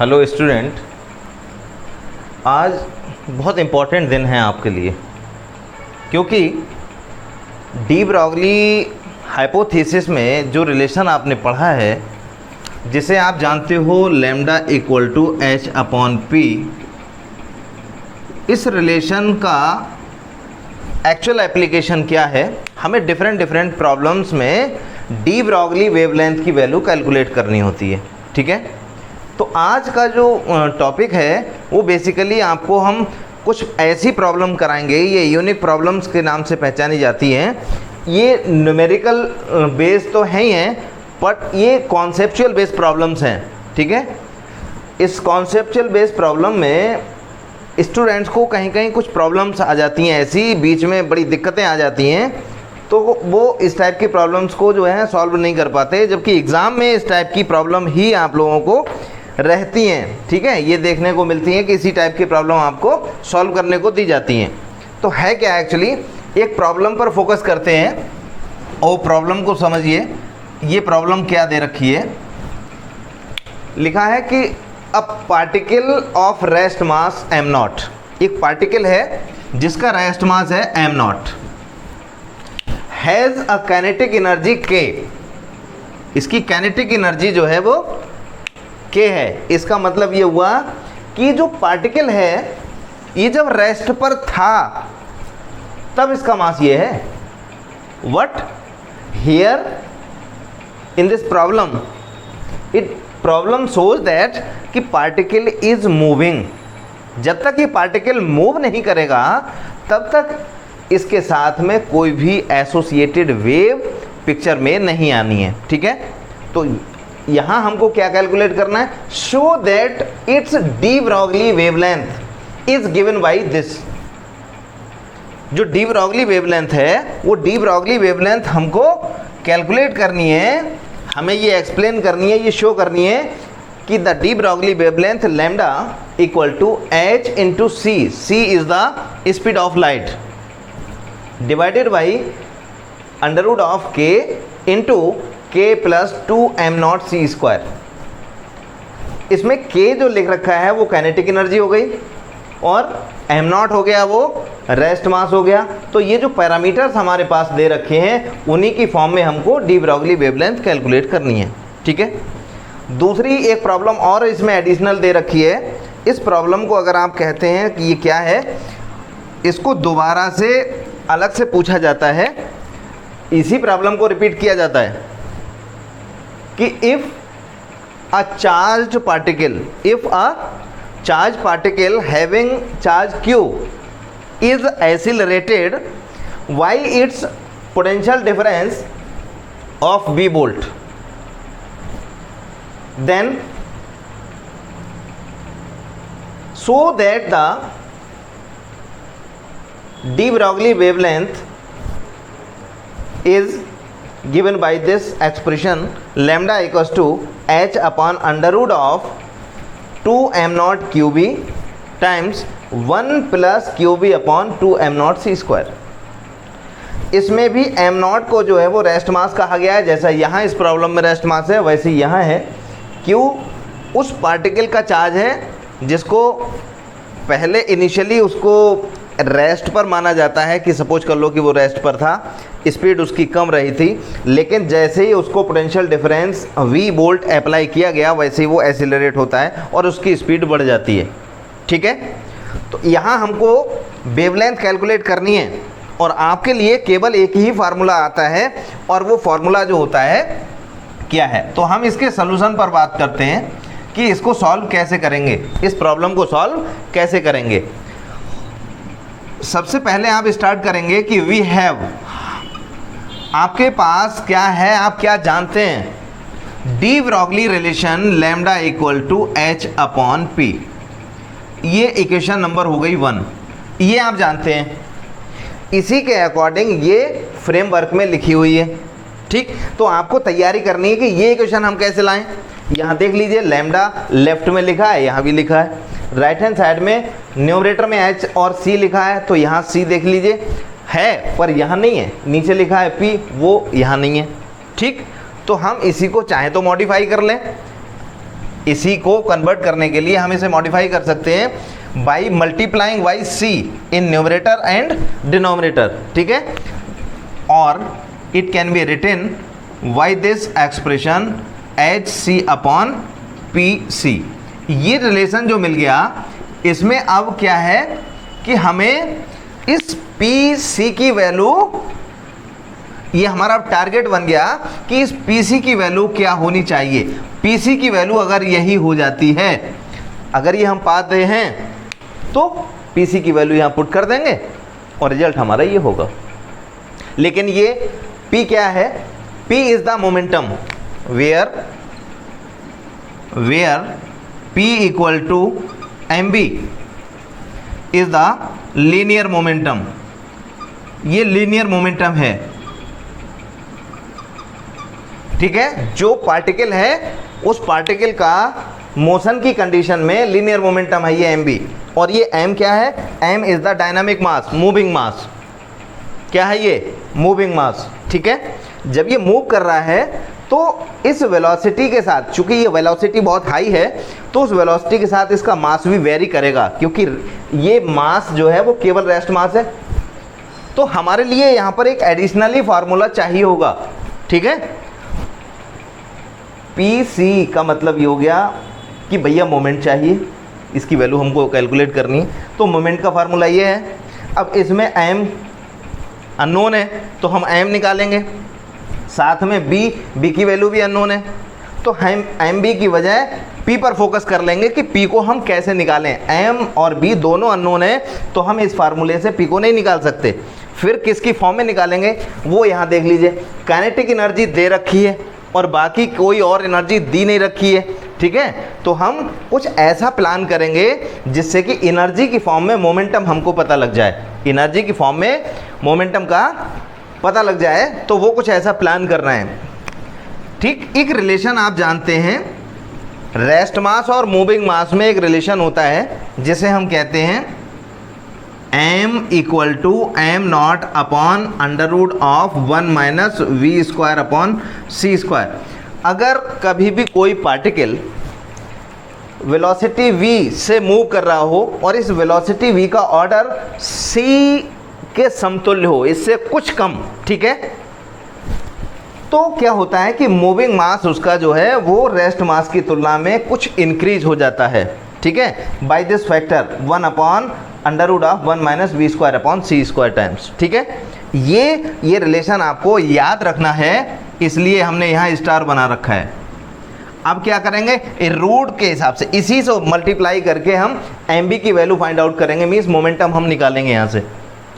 Hello student, आज बहुत important दिन है आपके लिए, क्योंकि डी ब्रॉगली हाइपोथेसिस में जो रिलेशन आपने पढ़ा है, जिसे आप जानते हो lambda equal to H upon P, इस रिलेशन का एक्चुअल एप्लीकेशन क्या है। हमें डिफरेंट प्रॉब्लम्स में डी ब्रॉगली वेवलेंथ की वैल्यू कैलकुलेट करनी होती है। ठीक है, तो आज का जो टॉपिक है वो बेसिकली आपको हम कुछ ऐसी प्रॉब्लम कराएंगे, ये यूनिक प्रॉब्लम्स के नाम से पहचानी जाती हैं। ये न्यूमेरिकल बेस तो है ही हैं, बट ये कॉन्सेप्चुअल बेस्ड प्रॉब्लम्स हैं। ठीक है, इस कॉन्सेप्चुअल बेस्ड प्रॉब्लम में स्टूडेंट्स को कहीं कहीं कुछ प्रॉब्लम्स आ जाती हैं, ऐसी बीच में बड़ी दिक्कतें आ जाती हैं, तो वो इस टाइप की प्रॉब्लम्स को जो है सॉल्व नहीं कर पाते, जबकि एग्ज़ाम में इस टाइप की प्रॉब्लम ही आप लोगों को रहती हैं। ठीक है, ये देखने को मिलती हैं कि इसी टाइप की प्रॉब्लम आपको सॉल्व करने को दी जाती हैं। तो है क्या, एक्चुअली एक प्रॉब्लम पर फोकस करते हैं और प्रॉब्लम को समझिए। ये प्रॉब्लम क्या दे रखी है, लिखा है कि a particle of rest mass am not, एक पार्टिकल है जिसका रेस्ट मास है am not, has a kinetic energy के, इसकी काइनेटिक एनर्जी जो है वो के है। इसका मतलब ये हुआ कि जो पार्टिकल है ये जब रेस्ट पर था तब इसका मास ये है। What here in this problem, it problem shows that कि पार्टिकल इज मूविंग। जब तक ये पार्टिकल मूव नहीं करेगा तब तक इसके साथ में कोई भी एसोसिएटेड वेव पिक्चर में नहीं आनी है। ठीक है, तो यहाँ हमको क्या कैलकुलेट करना है, show that it's D Broglie wavelength is given by this. जो डी ब्रॉगली वेवलेंथ है वो डी ब्रॉगली वेवलेंथ हमको कैलकुलेट करनी है, हमें ये एक्सप्लेन करनी है, ये शो करनी है कि the de Broglie wavelength lambda equal to H into C, C is the speed of light, divided by under root of K into K plus 2m0 c square. इसमें k जो लिख रखा है वो काइनेटिक एनर्जी हो गई और m0 हो गया वो रेस्ट मास हो गया। तो ये जो पैरामीटर्स हमारे पास दे रखे हैं उन्हीं की फॉर्म में हमको डी ब्रॉगली वेवलेंथ कैलकुलेट करनी है। ठीक है, दूसरी एक प्रॉब्लम और इसमें एडिशनल दे रखी है। इस प्रॉब्लम को अगर आप कहते हैं कि ये क्या है, इसको दोबारा से अलग से पूछा जाता है, इसी प्रॉब्लम को रिपीट किया जाता है कि if a charge particle having charge q is accelerated while its potential difference of v volt, then so that the de Broglie wavelength is given by this expression lambda equals to h upon under root of 2m0 qb times 1 plus qb upon 2m0 c square। इसमें भी m0 को जो है वो rest mass कहा गया है, जैसा यहाँ इस प्रॉब्लम में रेस्ट मास है वैसे यहाँ है। q उस पार्टिकल का चार्ज है जिसको पहले इनिशियली उसको रेस्ट पर माना जाता है कि सपोज कर लो कि वो रेस्ट पर था, स्पीड उसकी कम रही थी, लेकिन जैसे ही उसको potential difference v volt apply किया गया वैसे ही वो एक्सीलरेट होता है और उसकी स्पीड बढ़ जाती है। ठीक है, तो यहाँ हमको वेवलेंथ कैलकुलेट करनी है और आपके लिए केवल एक ही फार्मूला आता है और वो फार्मूला जो होता है क्या है। तो हम इसके सलूशन पर बात करते हैं कि इसको सॉल्व कैसे करेंगे, इस प्रॉब्लम को सॉल्व कैसे करेंगे। सबसे पहले आप स्टार्ट करेंगे कि वी हैव, आपके पास क्या है, आप क्या जानते हैं, de Broglie relation lambda equal to H upon P. ये इक्वेशन नंबर हो गई 1, ये आप जानते हैं, इसी के अकॉर्डिंग ये फ्रेमवर्क में लिखी हुई है। ठीक, तो आपको तैयारी करनी है कि ये इक्वेशन हम कैसे लाएं। यहाँ देख लीजिए लैम्डा लेफ्ट में लिखा है, यहाँ भी लिखा है, राइट हैंड साइड में न्यूमरेटर में एच और सी लिखा है, तो यहाँ सी देख लीजिए है पर यहाँ नहीं है, नीचे लिखा है पी, वो यहाँ नहीं है। ठीक, तो हम इसी को चाहे तो मॉडिफाई कर लें, इसी को कन्वर्ट करने के लिए हम इसे मॉडिफाई कर सकते हैं by multiplying by C in numerator and denominator, ठीक है। और it can be written by this expression H C upon P C. ये रिलेशन जो मिल गया, इसमें अब क्या है कि हमें इस पी सी की वैल्यू, ये हमारा टारगेट बन गया कि इस पीसी की वैल्यू क्या होनी चाहिए। पीसी की वैल्यू अगर यही हो जाती है, अगर ये हम पाते हैं तो पीसी की वैल्यू यहाँ पुट कर देंगे और रिजल्ट हमारा ये होगा। लेकिन ये पी क्या है? P is the momentum where P equal to M V is the linear momentum. ये लीनियर मोमेंटम है, ठीक है। जो पार्टिकल है उस पार्टिकल का मोशन की कंडीशन में लीनियर मोमेंटम है ये एम बी। और ये एम क्या है? M is the dynamic mass, moving mass. क्या है ये? मूविंग मास, ठीक है। जब ये मूव कर रहा है तो इस वेलोसिटी के साथ, चूंकि ये वेलोसिटी बहुत हाई है, तो उस वेलोसिटी के साथ इसका मास भी वेरी करेगा, क्योंकि ये मास जो है वो केवल रेस्ट मास है। तो हमारे लिए यहाँ पर एक एडिशनली फार्मूला चाहिए होगा, ठीक है। पी सी का मतलब ये हो गया कि भैया मोमेंट चाहिए, इसकी वैल्यू हमको कैलकुलेट करनी है, तो मोमेंट का फार्मूला ये है। अब इसमें एम अननोन है तो हम एम निकालेंगे, साथ में बी की वैल्यू भी अननोन है, तो हम एम बी की बजाय पी पर फोकस कर लेंगे कि पी को हम कैसे निकालें। एम और बी दोनों अननोन है तो हम इस फार्मूले से पी को नहीं निकाल सकते। फिर किसकी फॉर्म में निकालेंगे वो यहाँ देख लीजिए। काइनेटिक एनर्जी दे रखी है और बाकी कोई और एनर्जी दी नहीं रखी है, ठीक है। तो हम कुछ ऐसा प्लान करेंगे जिससे कि एनर्जी की फॉर्म में मोमेंटम हमको पता लग जाए, एनर्जी की फॉर्म में मोमेंटम का पता लग जाए, तो वो कुछ ऐसा प्लान करना है, ठीक। एक रिलेशन आप जानते हैं, रेस्ट मास और मूविंग मास में एक रिलेशन होता है जिसे हम कहते हैं m equal to M naught upon under root of 1 minus V square upon C square. अगर कभी भी कोई पार्टिकल वेलोसिटी v से मूव कर रहा हो और इस वेलोसिटी v का ऑर्डर c के समतुल्य हो, इससे कुछ कम, ठीक है, तो क्या होता है कि मूविंग मास उसका जो है वो रेस्ट मास की तुलना में कुछ इंक्रीज हो जाता है, ठीक है, by this factor 1 upon under root of 1 minus V square upon C square times, ठीक है। ये रिलेशन आपको याद रखना है, इसलिए हमने यहाँ स्टार बना रखा है। अब क्या करेंगे? रूट के हिसाब से इसी से मल्टीप्लाई करके हम एम बी की वैल्यू फाइंड आउट करेंगे, मीन्स मोमेंटम हम निकालेंगे यहाँ से,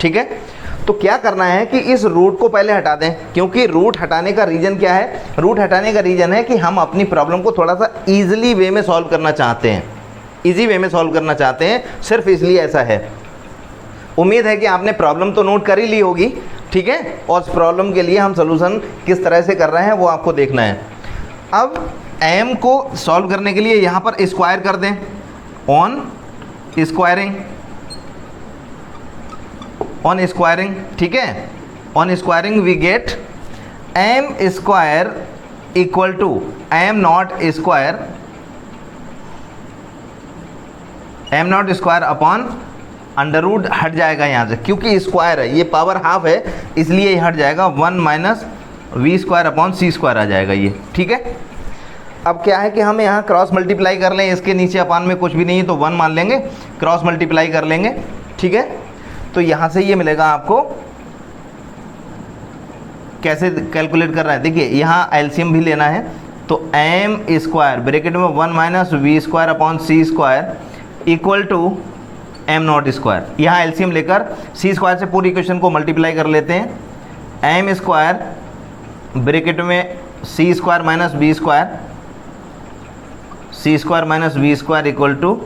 ठीक है। तो क्या करना है कि इस रूट को पहले हटा दें, क्योंकि रूट हटाने का रीज़न क्या है? रूट हटाने का रीज़न है कि हम अपनी प्रॉब्लम को थोड़ा सा ईजिली वे में सॉल्व करना चाहते हैं, इजी वे में सॉल्व करना चाहते हैं, सिर्फ इसलिए ऐसा है। उम्मीद है कि आपने प्रॉब्लम तो नोट कर ही ली होगी, ठीक है, और उस प्रॉब्लम के लिए हम सोल्यूशन किस तरह से कर रहे हैं वो आपको देखना है। अब m को सॉल्व करने के लिए यहाँ पर स्क्वायर कर दें, ऑन स्क्वायरिंग, ठीक है, on squaring we get m square equal to m naught square upon under root हट जाएगा यहाँ से, क्योंकि स्क्वायर है, ये पावर हाफ है, इसलिए ये हट जाएगा, 1 minus V square upon C square आ जाएगा ये, ठीक है। अब क्या है कि हम यहाँ क्रॉस मल्टीप्लाई कर लें, इसके नीचे अपान में कुछ भी नहीं है तो 1 मान लेंगे, क्रॉस मल्टीप्लाई कर लेंगे, ठीक है। तो यहाँ से ये मिलेगा आपको, कैसे कैलकुलेट कर रहा है देखिए, यहाँ एलसीएम भी लेना है, तो एम स्क्वायर ब्रैकेट में 1 minus V square upon C square equal to M naught square. यहाँ एलसीएम लेकर सी स्क्वायर से पूरी इक्वेशन को मल्टीप्लाई कर लेते हैं, एम स्क्वायर ब्रैकेट में C square minus B square, C square minus V square equal to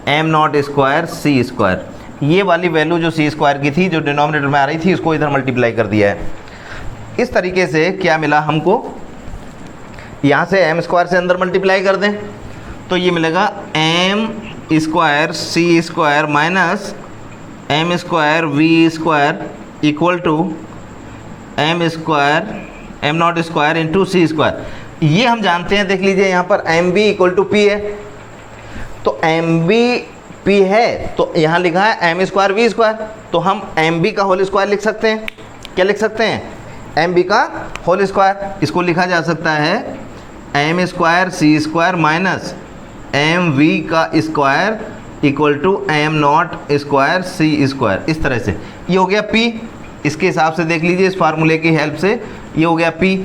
M naught square C square. ये वाली वैल्यू जो सी स्क्वायर की थी, जो डिनोमिनेटर में आ रही थी, इसको इधर मल्टीप्लाई कर दिया है। इस तरीके से क्या मिला हमको, यहाँ से एम स्क्वायर से अंदर मल्टीप्लाई कर दें तो ये मिलेगा M square C square minus M square V square equal to M square M naught square into C square. ये हम जानते हैं, देख लीजिए यहाँ पर M V equal to P है, तो एम बी पी है तो यहाँ लिखा है एम स्क्वायर वी स्क्वायर, तो हम एम बी का होल स्क्वायर लिख सकते हैं। क्या लिख सकते हैं? एम बी का होल स्क्वायर। इसको लिखा जा सकता है M square C square minus M V का square equal to M naught square C square. इस तरह से ये हो गया पी। इसके हिसाब से देख लीजिए, इस फार्मूले की हेल्प से ये हो गया पी।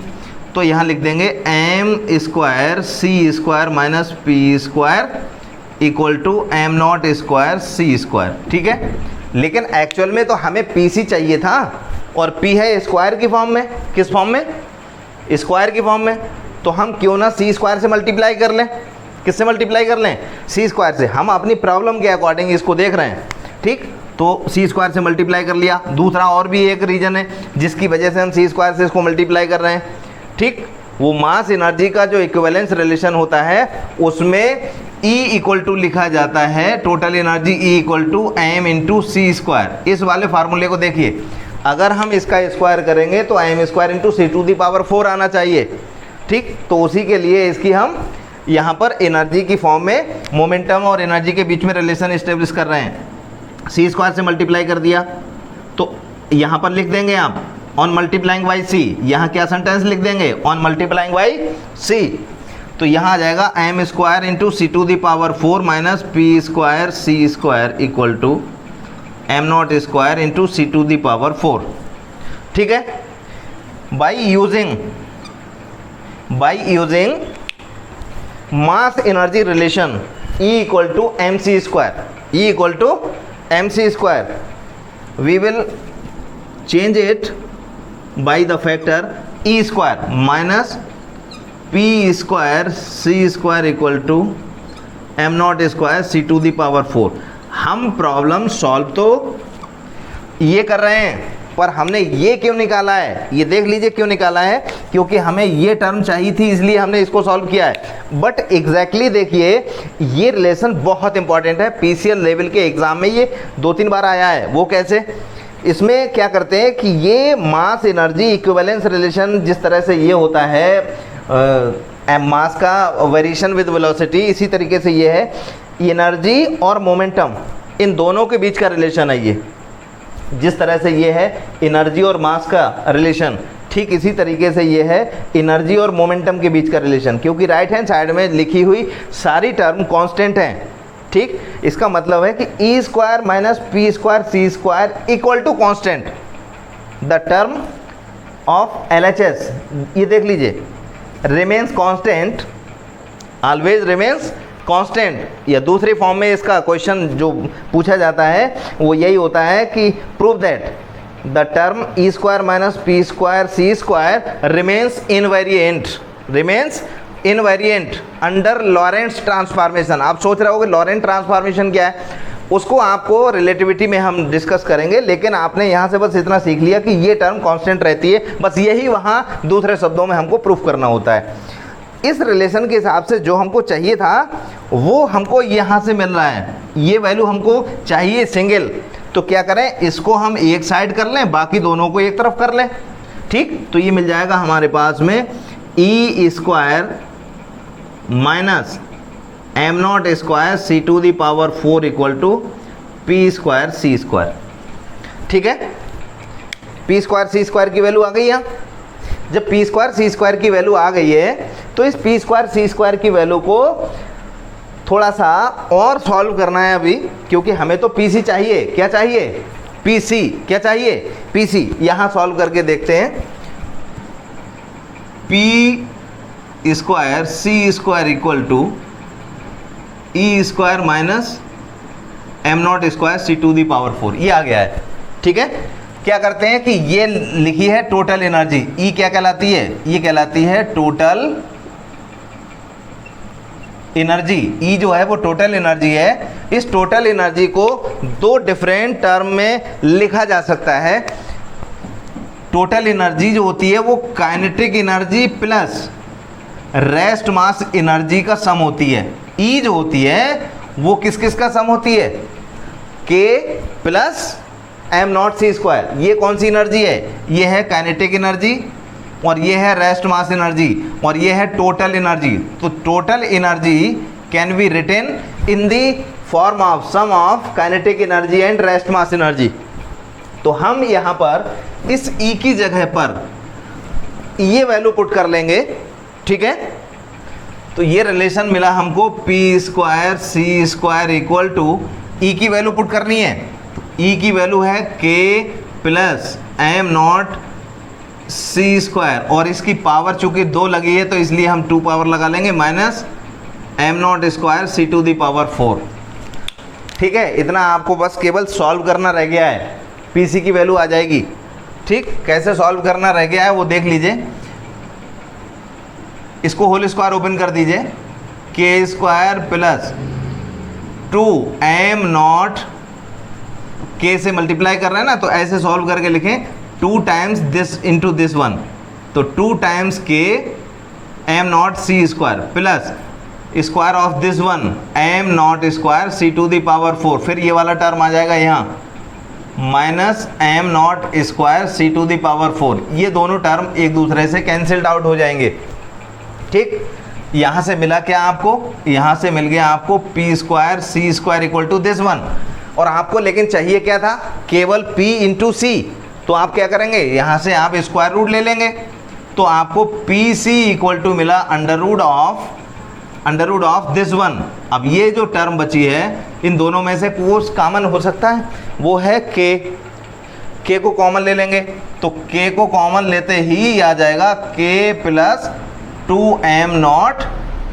तो यहाँ लिख देंगे M square C square minus P square equal to M naught square C square. ठीक है, लेकिन एक्चुअल में तो हमें पी सी चाहिए था और पी है स्क्वायर की फॉर्म में। किस फॉर्म में? स्क्वायर की फॉर्म में। तो हम क्यों ना सी स्क्वायर से मल्टीप्लाई कर लें। किससे मल्टीप्लाई कर लें? सी स्क्वायर से। हम अपनी प्रॉब्लम के अकॉर्डिंग इसको देख रहे हैं। ठीक, तो सी स्क्वायर से मल्टीप्लाई कर लिया। दूसरा और भी एक रीज़न है जिसकी वजह से हम सी स्क्वायर से इसको मल्टीप्लाई कर रहे हैं। ठीक, वो मास एनर्जी का जो इक्विवेलेंस रिलेशन होता है उसमें E इक्वल टू लिखा जाता है total energy E equal to M into C square. इस वाले फार्मूले को देखिए, अगर हम इसका स्क्वायर करेंगे तो M square into C to the power 4 आना चाहिए। ठीक, तो उसी के लिए इसकी हम यहाँ पर एनर्जी की फॉर्म में मोमेंटम और एनर्जी के बीच में रिलेशन इस्टेब्लिश कर रहे हैं। सी स्क्वायर से मल्टीप्लाई कर दिया तो यहाँ पर लिख देंगे आप ऑन मल्टीप्लाइंग बाई सी। यहाँ क्या सेंटेंस लिख देंगे? On multiplying by C. तो यहाँ आ जाएगा M square into C to the power 4 minus P square C square equal to M naught square into C to the power 4। ठीक है, by using mass energy relation E equal to M C square, E equal to M C square, we will change it by the factor E square minus P square C square equal to M naught square C to the power 4। हम problem solve तो ये कर रहे हैं, पर हमने ये क्यों निकाला है? ये देख लीजिए क्यों निकाला है, क्योंकि हमें ये टर्म चाहिए थी, इसलिए हमने इसको सॉल्व किया है। बट एग्जैक्टली देखिए, ये रिलेशन बहुत इंपॉर्टेंट है। पीसीएल लेवल के एग्जाम में ये 2-3 बार आया है। वो कैसे? इसमें क्या करते हैं कि ये मास एनर्जी इक्विवेलेंस रिलेशन जिस तरह से ये होता है मास का वेरिएशन विद वेलोसिटी, इसी तरीके से ये है एनर्जी और मोमेंटम, इन दोनों के बीच का रिलेशन है। ये जिस तरह से ये है एनर्जी और मास का रिलेशन, ठीक इसी तरीके से ये है एनर्जी और मोमेंटम के बीच का रिलेशन, क्योंकि राइट हैंड साइड में लिखी हुई सारी टर्म कांस्टेंट हैं। ठीक, इसका मतलब है कि E square minus P square C square equal to constant the term of LHS. ये देख लीजिए, remains constant, always remains constant. या दूसरी फॉर्म में इसका क्वेश्चन जो पूछा जाता है वो यही होता है कि prove that the term E square minus P square C square remains invariant under Lorentz transformation. आप सोच रहे होगे लॉरेंट ट्रांसफॉर्मेशन क्या है, उसको आपको रिलेटिविटी में हम डिस्कस करेंगे, लेकिन आपने यहाँ से बस इतना सीख लिया कि ये टर्म कांस्टेंट रहती है, बस यही वहाँ दूसरे शब्दों में हमको प्रूफ करना होता है। इस रिलेशन के हिसाब से जो हमको चाहिए था वो हमको यहाँ से मिल रहा है। ये वैल्यू हमको चाहिए सिंगल, तो क्या करें, इसको हम एक साइड कर लें, बाकी दोनों को एक तरफ कर लें। ठीक, तो ये मिल जाएगा हमारे पास में E square minus M naught square C to the power 4 equal to P square C square. ठीक है, पी स्क्वायर सी स्क्वायर की वैल्यू आ गई है। जब पी स्क्वायर सी स्क्वायर की वैल्यू आ गई है तो इस पी स्क्वायर सी स्क्वायर की वैल्यू को थोड़ा सा और सॉल्व करना है अभी, क्योंकि हमें तो पी सी चाहिए। क्या चाहिए? P C. क्या चाहिए? P C. यहाँ सॉल्व करके देखते हैं। P square C square equal to E square minus M naught square C to the power 4, ये आ गया है। ठीक है, क्या करते हैं कि ये लिखी है टोटल एनर्जी, ई क्या कहलाती है? ये कहलाती है टोटल एनर्जी। ई जो है वो टोटल एनर्जी है। इस टोटल एनर्जी को दो डिफरेंट टर्म में लिखा जा सकता है। टोटल एनर्जी जो होती है वो kinetic energy plus rest mass energy का सम होती है। ई जो होती है वो किस किस का सम होती है? K plus M naught C square. ये कौन सी एनर्जी है? ये है काइनेटिक एनर्जी और ये है रेस्ट मास एनर्जी, और ये है टोटल एनर्जी। तो total energy can be written in the form of sum of kinetic energy and rest mass energy. तो हम यहाँ पर इस E की जगह पर ये वैल्यू पुट कर लेंगे, ठीक है। तो ये रिलेशन मिला हमको P square C square equal to E की वैल्यू पुट करनी है। तो E की वैल्यू है K plus M naught C square, और इसकी पावर चूंकि 2 लगी है तो इसलिए हम 2 पावर लगा लेंगे, minus M naught square C to the power 4। ठीक है, इतना आपको बस केवल सॉल्व करना रह गया है, PC की वैल्यू आ जाएगी। ठीक, कैसे सॉल्व करना रह गया है वो देख लीजिए। इसको होल स्क्वायर ओपन कर दीजिए, K square plus 2m not, K से मल्टीप्लाई कर रहे हैं ना, तो ऐसे सॉल्व करके लिखें 2 times this into this one, तो 2 times K m naught C square plus square of this one m naught square C to the power 4। फिर ये वाला टर्म आ जाएगा यहाँ minus M naught square C to the power 4। ये दोनों term एक दूसरे से कैंसिल्ड आउट हो जाएंगे। ठीक, यहाँ से मिला क्या आपको, यहाँ से मिल गया आपको P square C square equal to this one, और आपको लेकिन चाहिए क्या था, केवल P इंटू C। तो आप क्या करेंगे, यहाँ से आप स्क्वायर रूट ले लेंगे, तो आपको PC इक्वल टू मिला under root of this one. अब ये जो टर्म बची है इन दोनों में से कोई कॉमन हो सकता है, वो है K को कॉमन ले लेंगे, तो K को कॉमन लेते ही आ जाएगा K plus 2m naught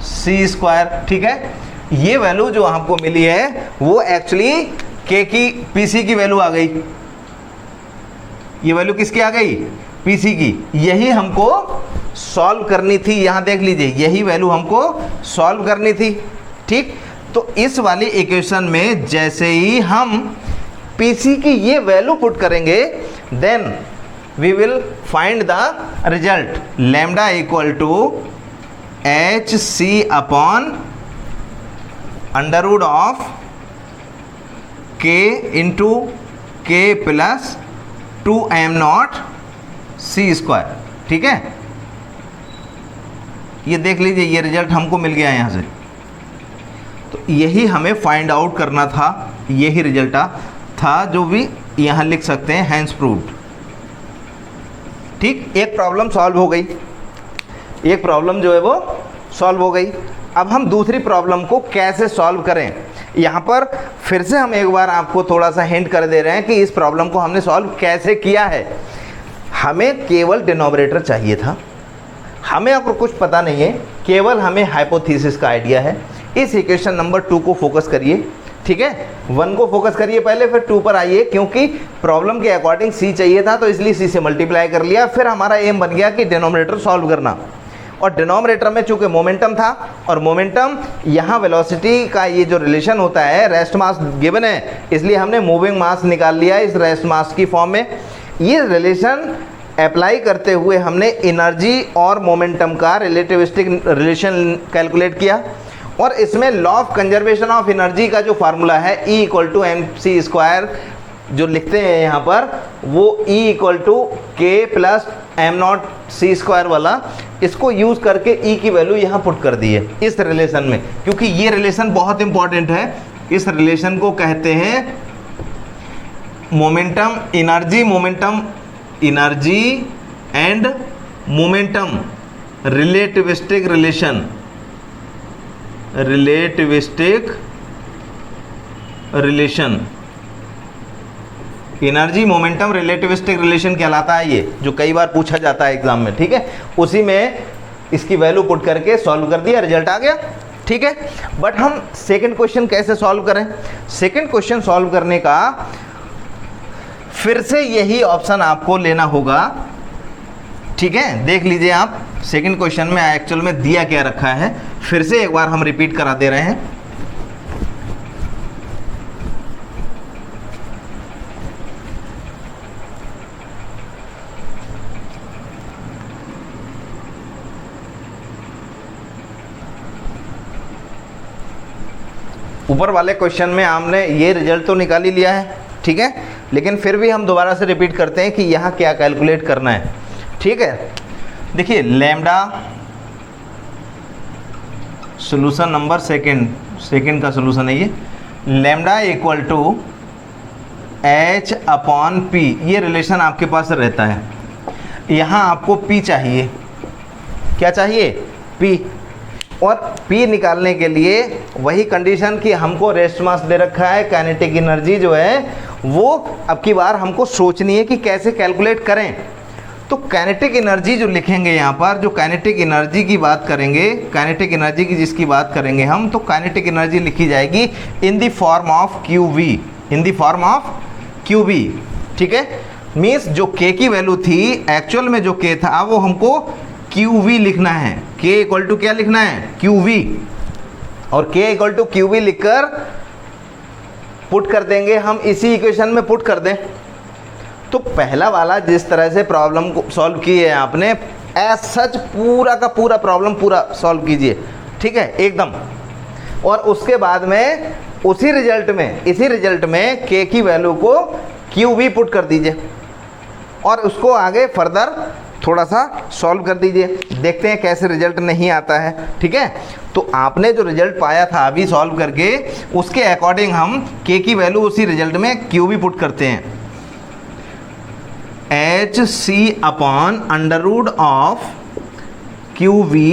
C square. ठीक है, ये वैल्यू जो आपको मिली है वो एक्चुअली K की PC की वैल्यू आ गई। ये वैल्यू किसकी आ गई, PC की। यही हमको सॉल्व करनी थी, यहाँ देख लीजिए, यही वैल्यू हमको सॉल्व करनी थी। ठीक, तो इस वाली इक्वेशन में जैसे ही हम PC की ये वैल्यू पुट करेंगे, then we will find the result, lambda equal to HC upon under root of K into K plus 2m naught C square. ठीक है, ये देख लीजिए, ये रिजल्ट हमको मिल गया यहाँ से। तो यही हमें फाइंड आउट करना था, यही रिजल्ट था जो भी यहाँ लिख सकते हैं, हैंस प्रूव्ड। ठीक, एक प्रॉब्लम सॉल्व हो गई, एक प्रॉब्लम जो है वो सॉल्व हो गई। अब हम दूसरी प्रॉब्लम को कैसे सॉल्व करें, यहाँ पर फिर से हम एक बार आपको थोड़ा सा हिंट कर दे रहे हैं कि इस प्रॉब्लम को हमने सॉल्व कैसे किया है। हमें केवल डिनोमिनेटर चाहिए था, हमें और कुछ पता नहीं है, केवल हमें हाइपोथेसिस का आइडिया है। इस इक्वेशन नंबर 2 को फोकस करिए, ठीक है, 1 को फोकस करिए पहले, फिर 2 पर आइए, क्योंकि प्रॉब्लम के अकॉर्डिंग C चाहिए था तो इसलिए C से मल्टीप्लाई कर लिया। फिर हमारा एम बन गया कि डिनोमिनेटर सॉल्व करना, और डिनोमिनेटर में चूंकि मोमेंटम था, और मोमेंटम यहाँ वेलोसिटी का ये जो रिलेशन होता है, रेस्ट मास गिवन है, इसलिए हमने मूविंग मास निकाल लिया इस रेस्ट मास की फॉर्म में। ये रिलेशन अप्लाई करते हुए हमने एनर्जी और मोमेंटम का रिलेटिविस्टिक रिलेशन कैलकुलेट किया, और इसमें law of conservation of energy का जो फार्मूला है E equal to MC square जो लिखते हैं यहाँ पर, वो E equal to K plus M naught C square वाला, इसको यूज़ करके E की वैल्यू यहाँ पुट कर दी है इस रिलेशन में, क्योंकि ये रिलेशन बहुत इंपॉर्टेंट है। इस रिलेशन को कहते हैं momentum energy and momentum relativistic relation energy momentum relativistic relation कहलाता है, ये जो कई बार पूछा जाता है एग्जाम में। ठीक है, उसी में इसकी वैल्यू पुट करके सॉल्व कर दिया, रिजल्ट आ गया। ठीक है, बट हम सेकंड क्वेश्चन कैसे सॉल्व करें, सेकंड क्वेश्चन सॉल्व करने का फिर से यही ऑप्शन आपको लेना होगा। ठीक है, देख लीजिए आप, सेकंड क्वेश्चन में एक्चुअल में दिया क्या रखा है, फिर से एक बार हम रिपीट करा दे रहे हैं। ऊपर वाले क्वेश्चन में हमने ये रिजल्ट तो निकाल ही लिया है, ठीक है, लेकिन फिर भी हम दोबारा से रिपीट करते हैं कि यहाँ क्या कैलकुलेट करना है। ठीक है, देखिए लैम्डा सोल्यूशन नंबर सेकेंड का सोल्यूशन है ये, lambda equal to H upon P, ये रिलेशन आपके पास रहता है। यहाँ आपको पी चाहिए, क्या चाहिए, पी, और पी निकालने के लिए वही कंडीशन कि हमको रेस्ट मास दे रखा है, काइनेटिक एनर्जी जो है वो अब की बार हमको सोचनी है कि कैसे कैलकुलेट करें। तो काइनेटिक एनर्जी जो लिखेंगे यहाँ पर, जो काइनेटिक एनर्जी की बात करेंगे, काइनेटिक एनर्जी की जिसकी बात करेंगे हम, तो काइनेटिक एनर्जी लिखी जाएगी in the form of Q V, in the form of Q V, ठीक है। मीन्स जो के की वैल्यू थी, एक्चुअल में जो के था वो हमको क्यू वी लिखना है, के इक्वल टू क्या लिखना है, क्यू वी, और के इक्वल टू क्यू वी लिखकर पुट कर देंगे हम, इसी इक्वेशन में पुट कर दें। तो पहला वाला जिस तरह से प्रॉब्लम को सॉल्व की है आपने, एज सच पूरा का पूरा प्रॉब्लम पूरा सॉल्व कीजिए, ठीक है, एकदम। और उसके बाद में उसी रिजल्ट में के की वैल्यू को क्यू वी पुट कर दीजिए और उसको आगे फर्दर थोड़ा सा सॉल्व कर दीजिए, देखते हैं कैसे रिजल्ट नहीं आता है, ठीक है। तो आपने जो रिजल्ट पाया था अभी सॉल्व करके, उसके अकॉर्डिंग हम के की वैल्यू उसी रिजल्ट में क्यू वी पुट करते हैं, H C upon under root of Q V,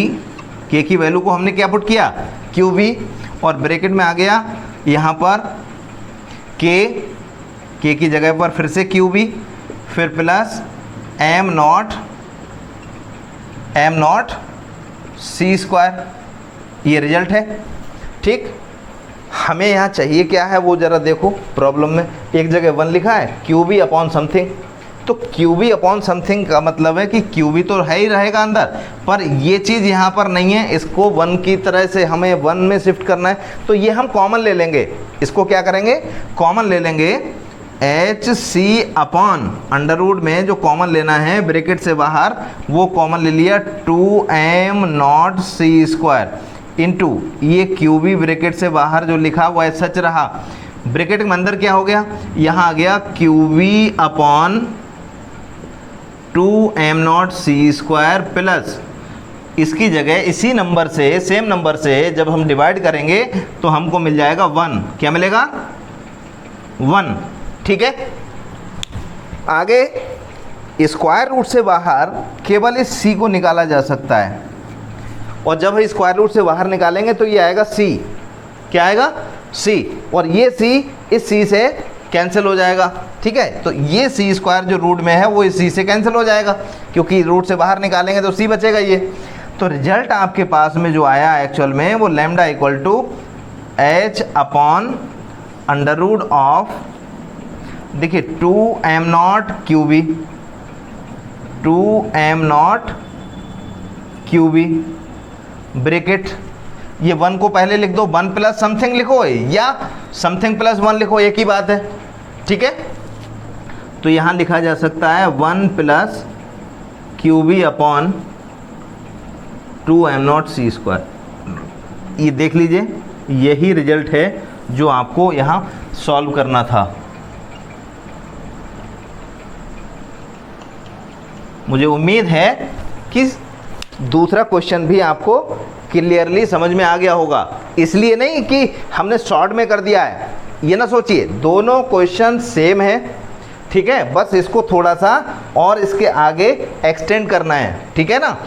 K की वैल्यू को हमने क्या पुट किया, क्यू वी, और ब्रैकेट में आ गया यहाँ पर के की जगह पर फिर से क्यू वी, फिर plus M naught C square, ये रिजल्ट है, ठीक। हमें यहाँ चाहिए क्या है वो ज़रा देखो, प्रॉब्लम में एक जगह 1 लिखा है, क्यू बी अपॉन समथिंग, तो क्यू बी अपॉन समथिंग का मतलब है कि क्यू बी तो है ही रहेगा अंदर, पर ये चीज़ यहाँ पर नहीं है, इसको 1 की तरह से हमें 1 में शिफ्ट करना है। तो ये हम कॉमन ले लेंगे, इसको क्या करेंगे, कॉमन ले लेंगे, H C upon under root में जो कॉमन लेना है ब्रैकेट से बाहर, वो कॉमन ले लिया 2m naught C square into ये क्यू बी ब्रैकेट से बाहर जो लिखा वो सच रहा, ब्रैकेट के अंदर क्या हो गया, यहाँ आ गया Q B upon 2m naught C square plus इसकी जगह इसी नंबर से, सेम नंबर से जब हम डिवाइड करेंगे तो हमको मिल जाएगा 1, क्या मिलेगा, 1, ठीक है। आगे स्क्वायर रूट से बाहर केवल इस सी को निकाला जा सकता है, और जब स्क्वायर रूट से बाहर निकालेंगे तो ये आएगा सी, क्या आएगा, सी, और ये सी इस सी से कैंसिल हो जाएगा, ठीक है। तो ये सी स्क्वायर जो रूट में है वो इस सी से कैंसिल हो जाएगा, क्योंकि रूट से बाहर निकालेंगे तो सी बचेगा ये। तो रिजल्ट आपके पास में जो आया एक्चुअल में वो lambda equal to H upon under root of, देखिए 2m naught Q B, 2m naught Q B bracket, ये 1 को पहले लिख दो, 1 प्लस समथिंग लिखो या समथिंग प्लस 1 लिखो, एक ही बात है, ठीक है। तो यहाँ लिखा जा सकता है 1 plus Q B upon 2m naught C square. ये देख लीजिए, यही रिजल्ट है जो आपको यहाँ सॉल्व करना था। मुझे उम्मीद है कि दूसरा क्वेश्चन भी आपको क्लियरली समझ में आ गया होगा, इसलिए नहीं कि हमने शॉर्ट में कर दिया है, ये ना सोचिए, दोनों क्वेश्चन सेम है, ठीक है, बस इसको थोड़ा सा और इसके आगे एक्सटेंड करना है, ठीक है ना।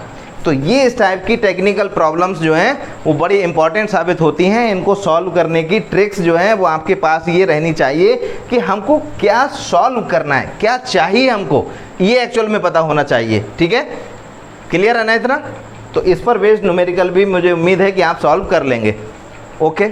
तो ये इस टाइप की टेक्निकल प्रॉब्लम्स जो हैं वो बड़ी इंपॉर्टेंट साबित होती हैं, इनको सॉल्व करने की ट्रिक्स जो हैं वो आपके पास ये रहनी चाहिए कि हमको क्या सॉल्व करना है, क्या चाहिए हमको, ये एक्चुअल में पता होना चाहिए, ठीक है। क्लियर है ना इतना? तो इस पर बेस्ड न्यूमेरिकल भी मुझे उम्मीद है कि आप सॉल्व कर लेंगे। ओके।